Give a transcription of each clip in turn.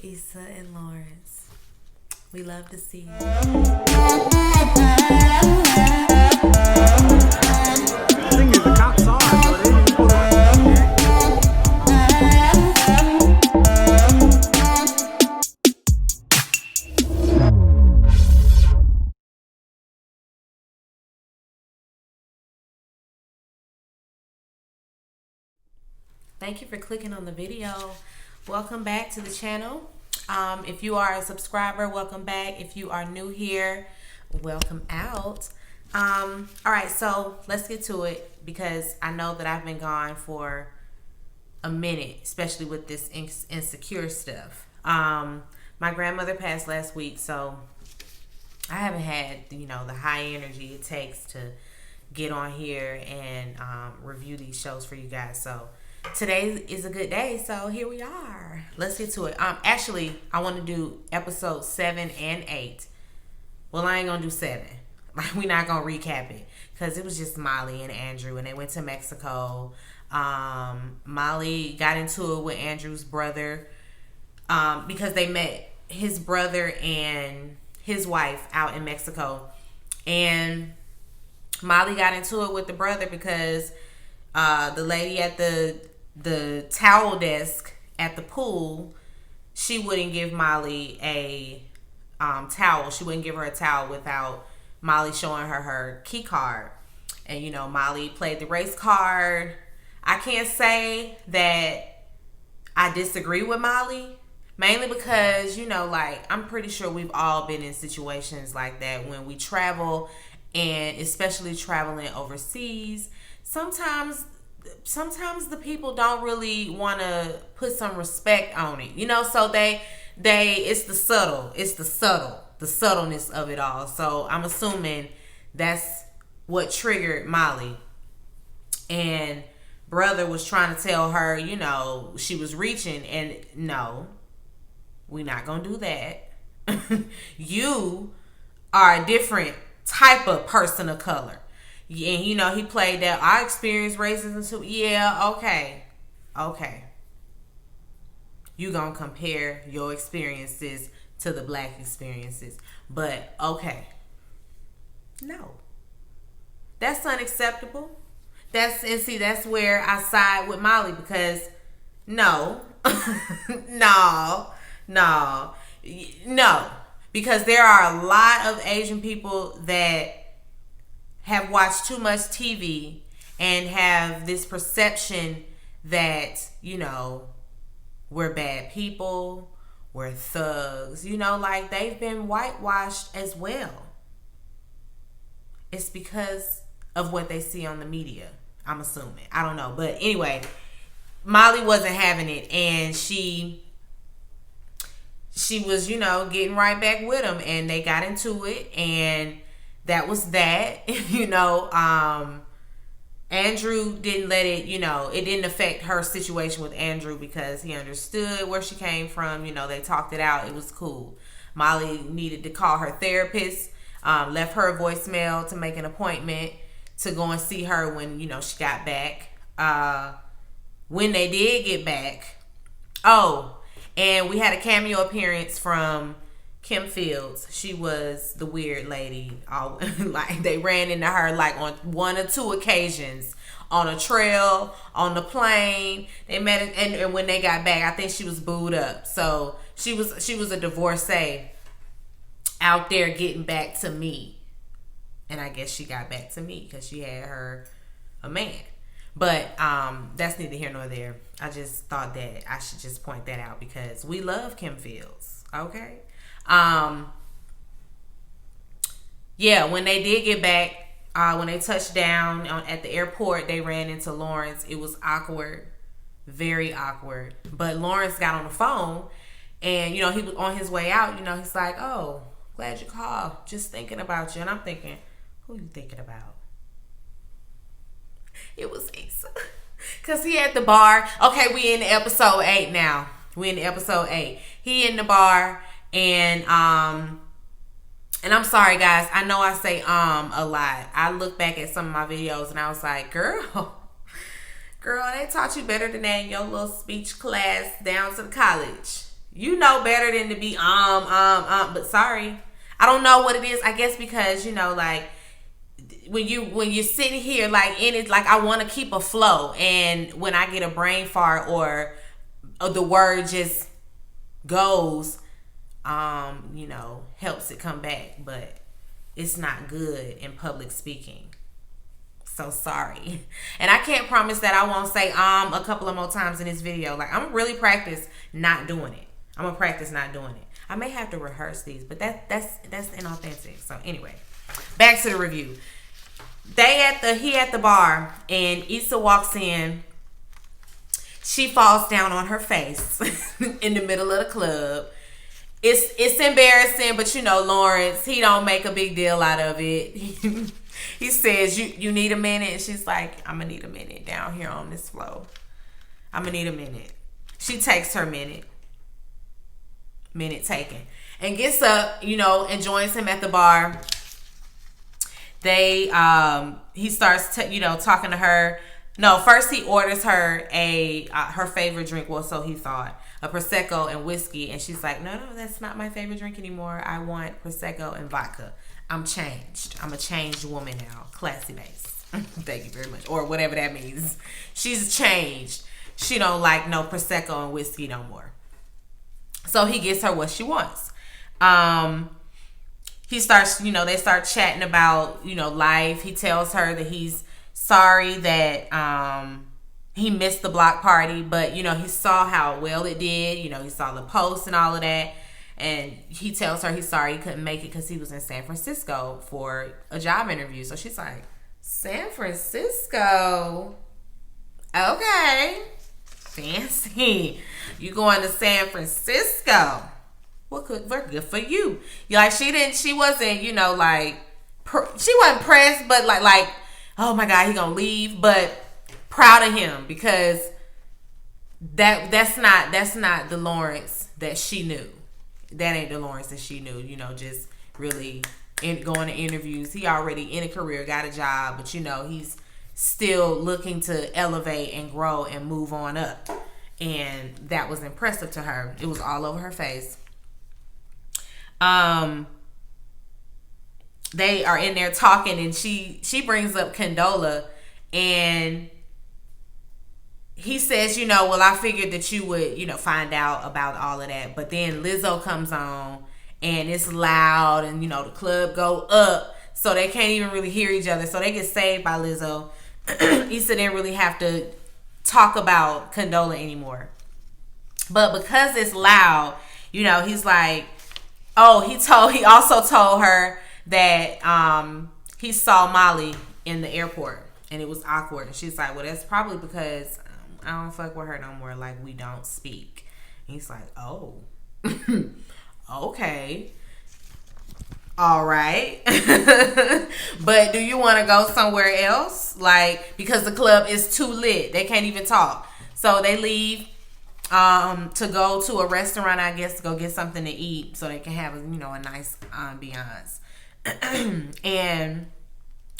Issa and Lawrence. We love to see you. The thing is, the cops saw it, so they didn't even pull it. Thank you for clicking on the video. Welcome back to the channel. If you are a subscriber, welcome back. If you are new here, welcome out. All right, so let's get to it because I know that I've been gone for a minute, especially with this insecure stuff. My grandmother passed last week, so I haven't had, the high energy it takes to get on here and review these shows for you guys. So today is a good day, so here we are. Let's get to it. Actually, I want to do episodes 7 and 8. Well, I ain't gonna do 7. Like, we're not gonna recap it because it was just Molly and Andrew, and they went to Mexico. Molly got into it with Andrew's brother because they met his brother and his wife out in Mexico, and Molly got into it with the brother because the lady at the towel desk at the pool, she wouldn't give Molly a towel. She wouldn't give her a towel without Molly showing her key card. And, Molly played the race card. I can't say that I disagree with Molly, mainly because, I'm pretty sure we've all been in situations like that when we travel, and especially traveling overseas. Sometimes the people don't really want to put some respect on it, so it's the subtleness of it all. So I'm assuming that's what triggered Molly. And brother was trying to tell her, she was reaching, and no, we're not going to do that. You are a different type of person of color. And, he played that, I experienced racism too. Yeah, okay. You gonna compare your experiences to the black experiences. But, okay. No. That's unacceptable. That's where I side with Molly, because no. No. Because there are a lot of Asian people that have watched too much TV and have this perception that, we're bad people, we're thugs, like they've been whitewashed as well. It's because of what they see on the media, I'm assuming. I don't know. But anyway, Molly wasn't having it, and she was, getting right back with him, and they got into it, and that was that. Andrew didn't let it, it didn't affect her situation with Andrew because he understood where she came from. They talked it out. It was cool. Molly needed to call her therapist, left her a voicemail to make an appointment to go and see her when, she got back. When they did get back, and we had a cameo appearance from Kim Fields. She was the weird lady. Like, they ran into her like on 1 or 2 occasions, on a trail, on the plane. They met, and when they got back, I think she was booed up. So she was a divorcee out there getting back to me, and I guess she got back to me because she had a man. But that's neither here nor there. I just thought that I should just point that out because we love Kim Fields. Okay. When they did get back, when they touched down at the airport, they ran into Lawrence. It was awkward, very awkward. But Lawrence got on the phone, and he was on his way out. He's like, "Oh, glad you called. Just thinking about you." And I'm thinking, who you thinking about? It was Issa, cause he at the bar. Okay, we in episode 8 now. We in episode 8. He in the bar. And I'm sorry, guys. I know I say a lot. I look back at some of my videos and I was like, girl, they taught you better than that in your little speech class down to the college. You know better than to be but sorry. I don't know what it is. I guess because, like when you're sitting here like in it, like I want to keep a flow, and when I get a brain fart or the word just goes, helps it come back, but it's not good in public speaking. So sorry. And I can't promise that I won't say a couple of more times in this video. Like, I'm really practice not doing it. I'm gonna practice not doing it. I may have to rehearse these, but that's inauthentic. So anyway, back to the review. He at the bar, and Issa walks in. She falls down on her face in the middle of the club. It's embarrassing, but Lawrence, he don't make a big deal out of it. He says, you need a minute? And she's like, I'm gonna need a minute down here on this floor. I'm gonna need a minute. She takes her minute taken, and gets up, and joins him at the bar. He starts talking to her. No, first he orders her her favorite drink. Well, so he thought, a Prosecco and whiskey. And she's like, no, that's not my favorite drink anymore. I want Prosecco and vodka. I'm changed. I'm a changed woman now. Classy base. Thank you very much. Or whatever that means. She's changed. She don't like no Prosecco and whiskey no more. So he gets her what she wants. He starts, they start chatting about, life. He tells her that he's sorry that he missed the block party, but he saw how well it did. He saw the posts and all of that, and he tells her he's sorry he couldn't make it because he was in San Francisco for a job interview. So she's like, San Francisco, okay, fancy. You going to San Francisco? Well, good for you. Like she wasn't, she wasn't pressed, but like, oh my God, he gonna leave, but proud of him because that's not the Lawrence that she knew. That ain't the Lawrence that she knew. Just really going to interviews. He already in a career, got a job, but he's still looking to elevate and grow and move on up. And that was impressive to her. It was all over her face. They are in there talking, and she brings up Condola, and he says, well, I figured that you would, find out about all of that. But then Lizzo comes on, and it's loud, and the club go up, so they can't even really hear each other. So they get saved by Lizzo. Issa didn't really have to talk about Condola anymore. But because it's loud, he's like, oh, he also told her that he saw Molly in the airport, and it was awkward. And she's like, well, that's probably because I don't fuck with her no more. Like, we don't speak. And he's like, oh, okay. All right. But do you want to go somewhere else? Like, because the club is too lit. They can't even talk. So they leave to go to a restaurant, I guess, to go get something to eat so they can have a nice ambiance. And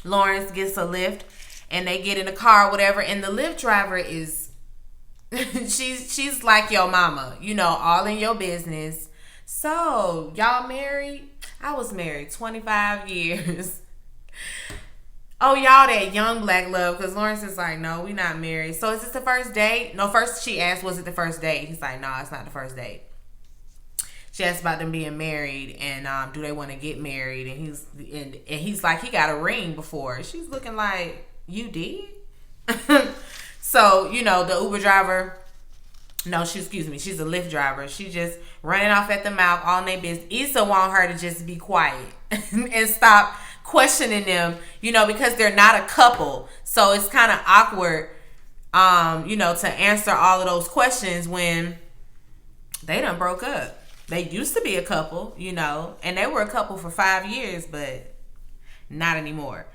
Lawrence gets a lift, and they get in the car or whatever, and the Lyft driver is she's like your mama, all in your business. So y'all married? I was married 25 years. Oh, y'all that young black love, because Lawrence is like, no, we not married. So is this the first date? No, first she asked, was it the first date? He's like, no, it's not the first date. She asked about them being married, and do they want to get married? And he's like, he got a ring before. She's looking like, you did? So, the Uber driver, she's a Lyft driver. She just running off at the mouth, all in their business. Issa want her to just be quiet and stop questioning them, because they're not a couple. So it's kind of awkward, to answer all of those questions when they done broke up. They used to be a couple, and they were a couple for 5 years, but not anymore.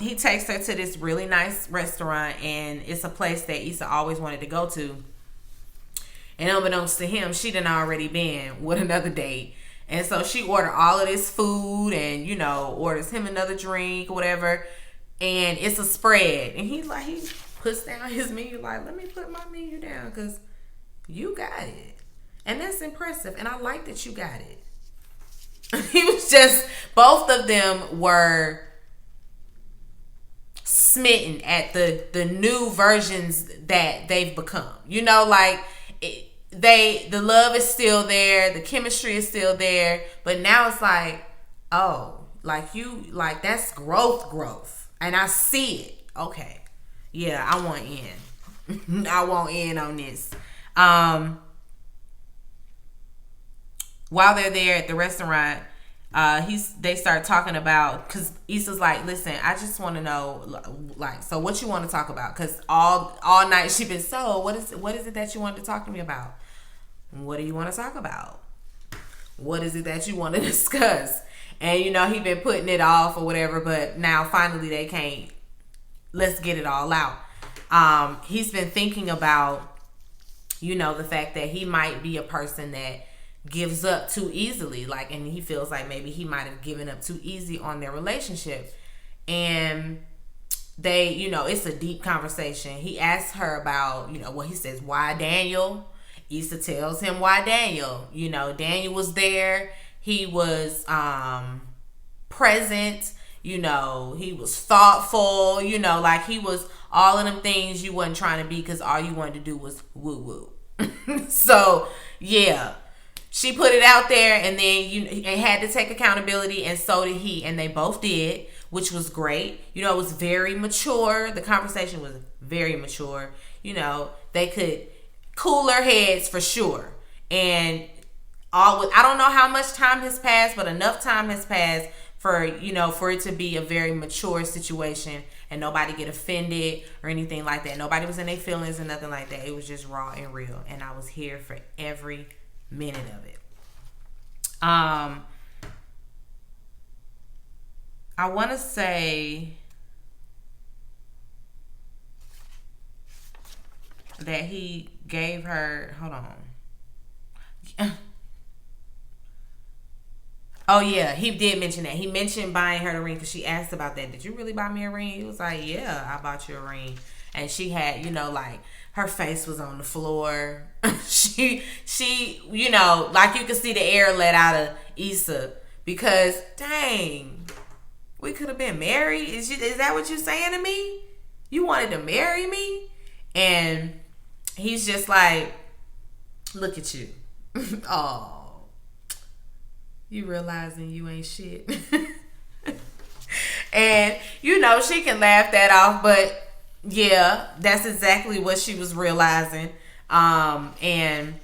He takes her to this really nice restaurant, and it's a place that Issa always wanted to go to. And unbeknownst to him, she done already been with another date. And so she ordered all of this food and, orders him another drink or whatever. And it's a spread. And he puts down his menu like, let me put my menu down because you got it. And that's impressive. And I like that you got it. He was just, both of them were smitten at the new versions that they've become. You know, like the love is still there, the chemistry is still there, but now it's like, oh, like that's growth. And I see it. Okay. Yeah, I want in. I want in on this. While they're there at the restaurant, they start talking about, because Issa's like, listen, I just want to know, like, so what you want to talk about? Because all night she been, so what is it that you wanted to talk to me about? What do you want to talk about? What is it that you want to discuss? And he been putting it off or whatever, but now finally they can't. Let's get it all out. He's been thinking about, the fact that he might be a person that gives up too easily, and he feels like maybe he might have given up too easy on their relationship. And they, it's a deep conversation. He asks her about, he says, why Daniel? Issa tells him why Daniel. Daniel was there. He was present. He was thoughtful. Like he was all of them things you wasn't trying to be because all you wanted to do was woo woo. So yeah. She put it out there, and then had to take accountability, and so did he, and they both did, which was great. It was very mature. The conversation was very mature. They could cooler heads for sure. And I don't know how much time has passed, but enough time has passed for for it to be a very mature situation, and nobody get offended or anything like that. Nobody was in their feelings or nothing like that. It was just raw and real, and I was here for every minute of it. I want to say that he gave her, hold on. Oh yeah, he did mention that. He mentioned buying her the ring because she asked about that. Did you really buy me a ring? He was like, yeah, I bought you a ring. And she had, like her face was on the floor. she, like you could see the air let out of Issa because, dang, we could have been married. Is that what you're saying to me? You wanted to marry me? And he's just like, look at you. Oh, you realizing you ain't shit. And, she can laugh that off, but yeah, that's exactly what she was realizing. And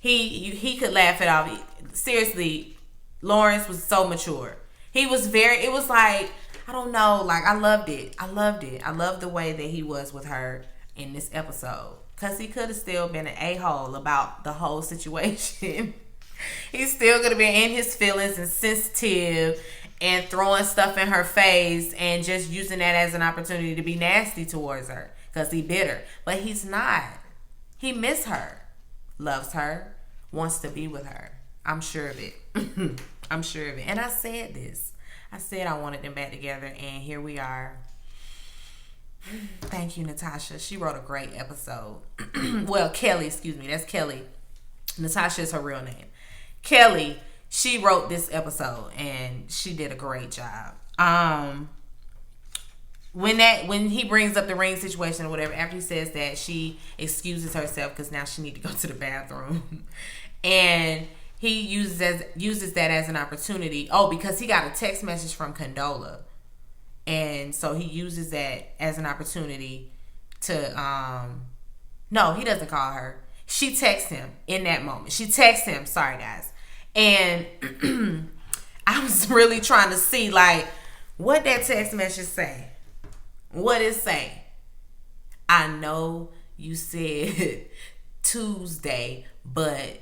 he could laugh it off. Seriously, Lawrence was so mature. He was it was like, I don't know, like I loved it. I loved the way that he was with her in this episode. Because he could have still been an a-hole about the whole situation. He's still going to be in his feelings and sensitive and throwing stuff in her face and just using that as an opportunity to be nasty towards her because he bitter. But he's not. He miss her, loves her, wants to be with her. I'm sure of it. I'm sure of it. And I said this. I said I wanted them back together, and here we are. Thank you, Natasha. She wrote a great episode. Well, Kelly, excuse me. That's Kelly. Natasha is her real name. Kelly, she wrote this episode, and she did a great job. When he brings up the ring situation or whatever, after he says that, she excuses herself because now she need to go to the bathroom, and he uses that as an opportunity. Oh, because he got a text message from Condola, and so he uses that as an opportunity to no, he doesn't call her. She texts him in that moment. She texts him. Sorry, guys. And I was really trying to see, like, what that text message say. What it say? I know you said Tuesday, but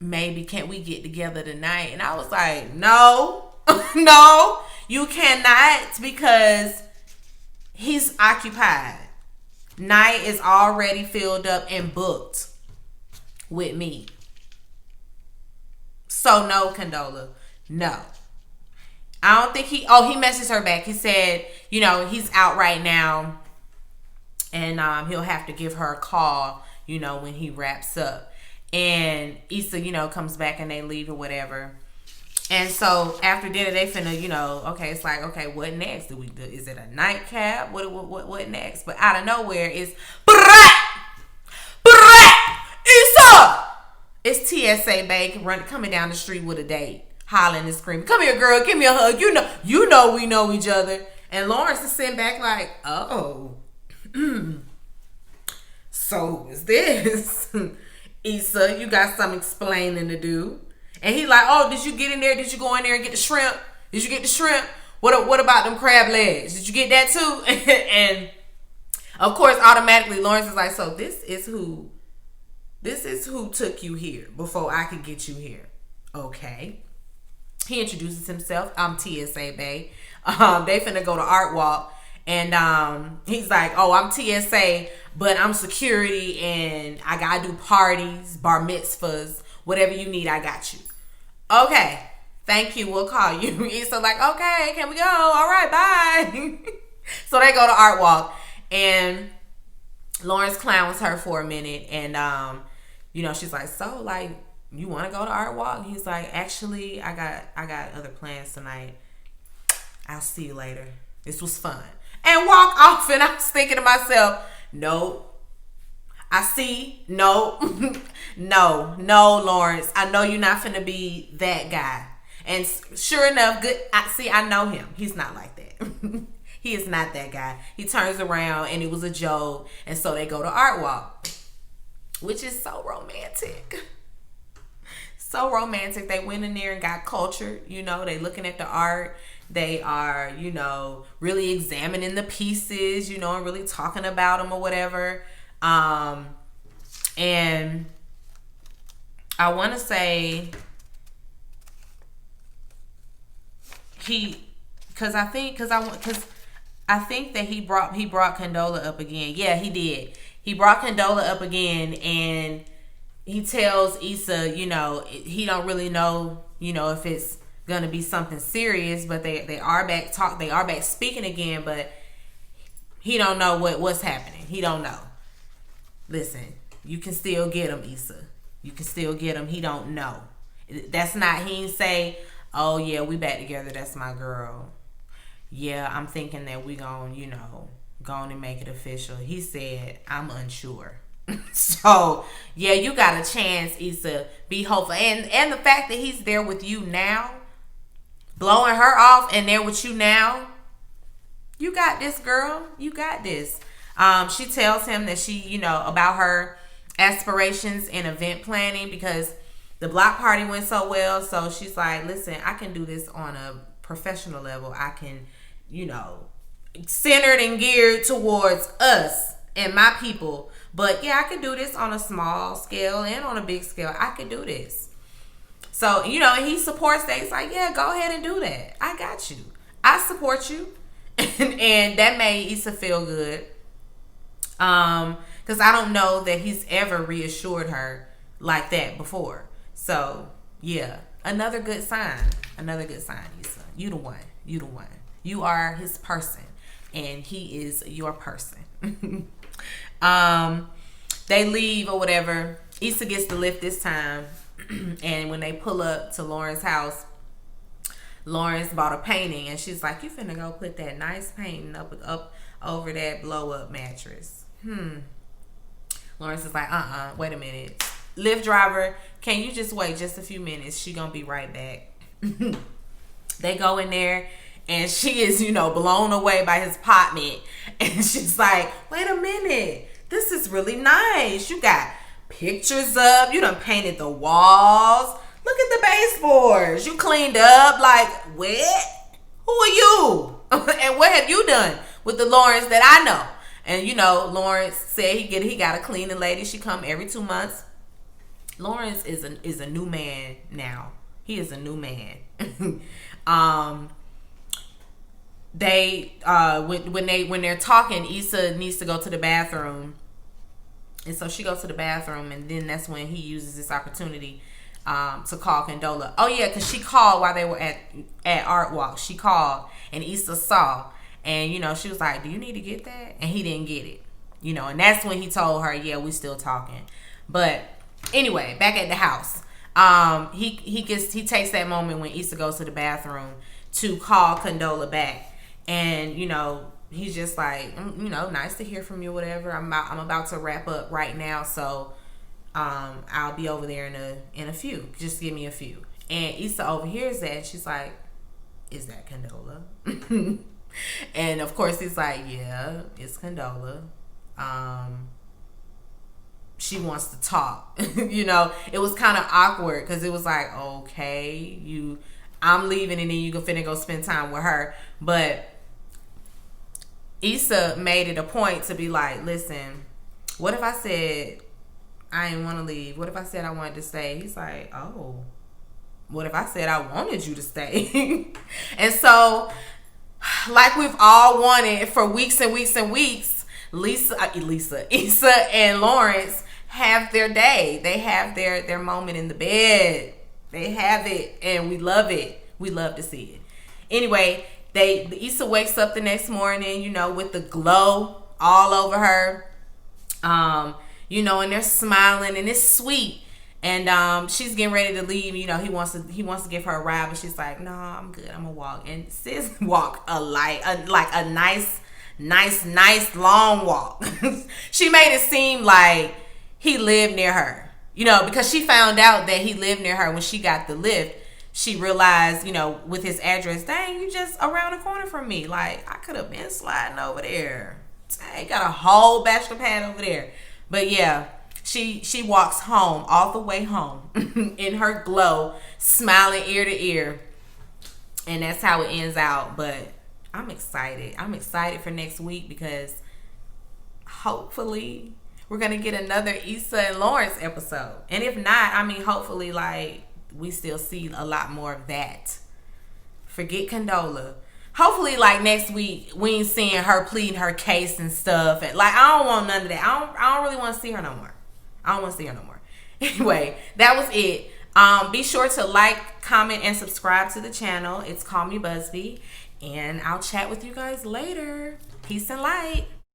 maybe can't we get together tonight? And I was like, no, no, you cannot because he's occupied. Night is already filled up and booked with me. So no, Condola, no. I don't think he messaged her back. He said, he's out right now and he'll have to give her a call, when he wraps up. And Issa, comes back and they leave or whatever. And so after dinner, they finna, okay, it's like, okay, what next? Is it a nightcap? What next? But out of nowhere, it's Issa! It's TSA babe coming down the street with a date, hollering and screaming, "Come here, girl, give me a hug. You know we know each other." And Lawrence is sitting back like, "Oh, so is this?" Issa, you got some explaining to do. And he like, "Oh, did you get in there? Did you go in there and get the shrimp? Did you get the shrimp? What about them crab legs? Did you get that too?" And of course, automatically Lawrence is like, "So this is who took you here before I could get you here." Okay. He introduces himself. "I'm TSA babe." They finna go to Art Walk. And he's like, "Oh, I'm TSA, but I'm security and I gotta do parties, bar mitzvahs, whatever you need, I got you." "Okay, thank you, we'll call you." Issa like, "Okay, can we go? All right, bye." So they go to Art Walk, and Lawrence clowns her for a minute, and she's like, "So, like, you want to go to Art Walk?" And he's like, "Actually, I got other plans tonight. I'll see you later. This was fun." And walk off. And I was thinking to myself, no, no, Lawrence. I know you're not finna be that guy. And sure enough, I know him. He's not like that. He is not that guy. He turns around and it was a joke. And so they go to Art Walk, which is so romantic. So romantic. They went in there and got cultured. They looking at the art. They are, really examining the pieces, and really talking about them or whatever. And I want to say I think that he brought Condola up again. Yeah, he did. He brought Condola up again, and he tells Issa, he don't really know, if it's gonna be something serious, but they are back speaking again, but he don't know what's happening. He don't know. Listen, you can still get him, Issa. You can still get him. He don't know. That's not, he ain't say, "Oh yeah, we back together, that's my girl. Yeah, I'm thinking that we gon', go on and make it official." He said, "I'm unsure." So yeah, you got a chance, Issa. Be hopeful. And the fact that he's there with you now, blowing her off and there with you now, you got this, girl. You got this. She tells him that she, about her aspirations in event planning because the block party went so well. So she's like, "Listen, I can do this on a professional level. I can, centered and geared towards us and my people. But yeah, I can do this on a small scale and on a big scale. I can do this." So, and he supports that. He's like, "Yeah, go ahead and do that. I got you. I support you." And that made Issa feel good. Because I don't know that he's ever reassured her like that before. So, yeah, another good sign. Another good sign, Issa. You the one. You the one. You are his person. And he is your person. They leave or whatever. Issa gets the lift this time. And when they pull up to Lauren's house, Lawrence bought a painting, and she's like, "You finna go put that nice painting up over that blow up mattress." Lawrence is like, wait a minute. "Lyft driver, can you just wait just a few minutes? She gonna be right back." They go in there, and she is, blown away by his apartment. And she's like, "Wait a minute. This is really nice. You got pictures up. You done painted the walls. Look at the baseboards. You cleaned up. Like, what? Who are you? And what have you done with the Lawrence that I know?" And Lawrence said he got a cleaning lady. She come every 2 months. Lawrence is a new man now. He is a new man. They when they're talking, Issa needs to go to the bathroom, and so she goes to the bathroom, and then that's when he uses this opportunity to call Condola. Oh yeah, because she called while they were at Art Walk. She called, and Issa saw, and she was like, "Do you need to get that?" And he didn't get it, and that's when he told her, "Yeah, we still talking." But Anyway, back at the house. He takes that moment when Issa goes to the bathroom to call Condola back, and he's just like, nice to hear from you, whatever. I'm about to wrap up right now, so I'll be over there in a few. Just give me a few. And Issa overhears that, and she's like, is that Condola? And of course he's like, yeah, it's Condola. She wants to talk. It was kind of awkward because it was like, okay, I'm leaving and then you finna go spend time with her. But Issa made it a point to be like, listen, what if I said I didn't want to leave? What if I said I wanted to stay? He's like, oh, what if I said I wanted you to stay? And so, like we've all wanted for weeks and weeks and weeks, Issa and Lawrence have their day. They have their moment in the bed. They have it, and we love it. We love to see it. Anyway, Issa wakes up the next morning, with the glow all over her, and they're smiling, and it's sweet. And she's getting ready to leave. He wants to give her a ride, but she's like, no, I'm good. I'm gonna walk. And sis walked like a nice long walk. She made it seem like he lived near her, because she found out that he lived near her when she got the lift. She realized, with his address, dang, you just around the corner from me. Like, I could have been sliding over there. Dang, got a whole bachelor pad over there. But yeah, she walks home, all the way home, in her glow, smiling ear to ear. And that's how it ends out. But I'm excited. I'm excited for next week because hopefully we're going to get another Issa and Lawrence episode. And if not, hopefully, we still see a lot more of that. Forget Condola. Hopefully, next week, we ain't seeing her pleading her case and stuff. And, I don't want none of that. I don't really want to see her no more. Anyway, that was it. Be sure to like, comment, and subscribe to the channel. It's Call Me Busby. And I'll chat with you guys later. Peace and light.